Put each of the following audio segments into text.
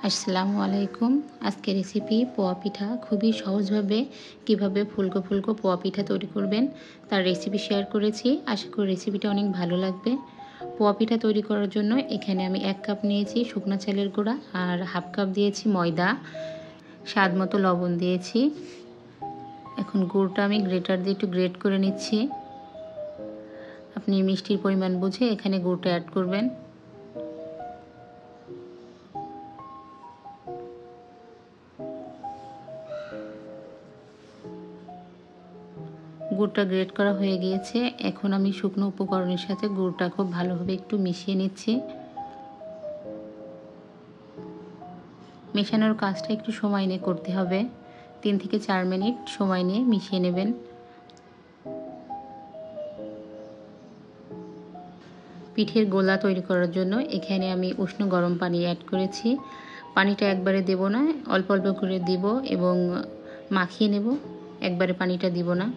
আসসালামু আলাইকুম। আজকে রেসিপি পোয়া পিঠা। খুবই সহজভাবে কিভাবে ফুলকো ফুলকো পোয়া পিঠা তৈরি করবেন তার রেসিপি শেয়ার করেছি। আশা করি রেসিপিটা অনেক ভালো লাগবে। পোয়া পিঠা তৈরি করার জন্য এখানে আমি 1 কাপ নিয়েছি শুকনা চালের গুঁড়া আর হাফ কাপ দিয়েছি ময়দা, স্বাদ মতো লবণ দিয়েছি। এখন গুড়টা আমি গ্রেটার দিয়ে একটু গ্রেট করে নিচ্ছি। আপনি মিষ্টির পরিমাণ বুঝে এখানে গুড়টা অ্যাড করবেন। গুড়টা গ্রেট করা হয়ে গিয়েছে। এখন আমি শুকনো উপকরণের সাথে গুড়টা খুব ভালোভাবে একটু মিশিয়ে নিচ্ছি। মেশানোর কাজটা একটু সময় নিয়ে করতে হবে। 3 থেকে 4 মিনিট সময় নিয়ে মিশিয়ে নেবেন। পিঠের গোলা তৈরি করার জন্য এখানে আমি উষ্ণ গরম পানি অ্যাড করেছি। পানিটা একবারে দেব না, অল্প অল্প করে দিব এবং মাখিয়ে নেব। একবারে পানিটা দিব না।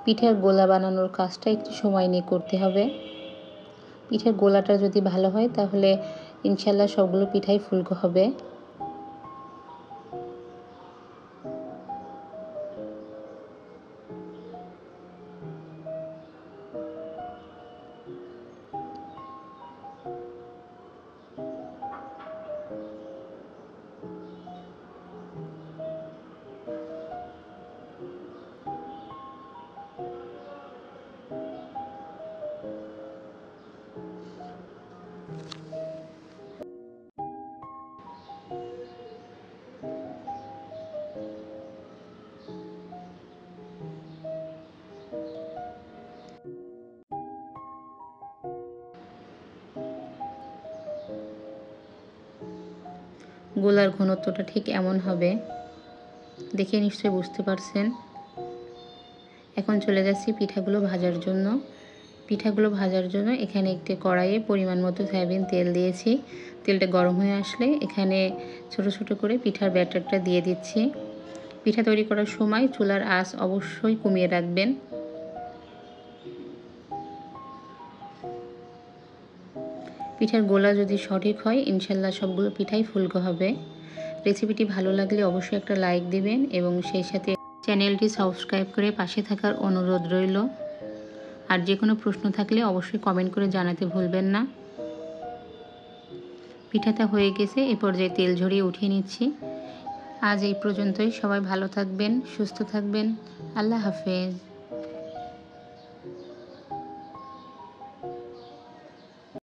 পিঠার গোলা বানানোর কাজটা একটু সময় নিয়ে করতে হবে। পিঠার গোলাটা যদি ভালো হয় তাহলে ইনশাল্লাহ সবগুলো পিঠাই ফুলকো হবে। গোলার ঘনত্বটা ঠিক এমন হবে, দেখে নিশ্চয়ই বুঝতে পারছেন। এখন চলে যাচ্ছি পিঠাগুলো ভাজার জন্য। পিঠাগুলো ভাজার জন্য এখানে একটি কড়াইয়ে পরিমাণ মতো সয়াবিন তেল দিয়েছি। তেলটা গরম হয়ে আসলে এখানে ছোট ছোট করে পিঠার ব্যাটারটা দিয়ে দিচ্ছি। পিঠা তৈরি করার সময় চুলার আঁচ অবশ্যই কমিয়ে রাখবেন। পিঠার গোলা যদি সঠিক হয় ইনশাল্লাহ সবগুলো পিঠাই ফুলকো হবে। রেসিপিটি ভালো লাগলে অবশ্যই একটা লাইক দিবেন এবং সেই সাথে চ্যানেলটি সাবস্ক্রাইব করে পাশে থাকার অনুরোধ রইল। আর যে কোনো প্রশ্ন থাকলে অবশ্যই কমেন্ট করে জানাতে ভুলবেন না। পিঠাটা হয়ে গেছে, এ পর্যায়ে তেল ঝরিয়ে উঠিয়ে নিচ্ছি। আজ এই পর্যন্তই। সবাই ভালো থাকবেন, সুস্থ থাকবেন। আল্লাহ হাফেজ।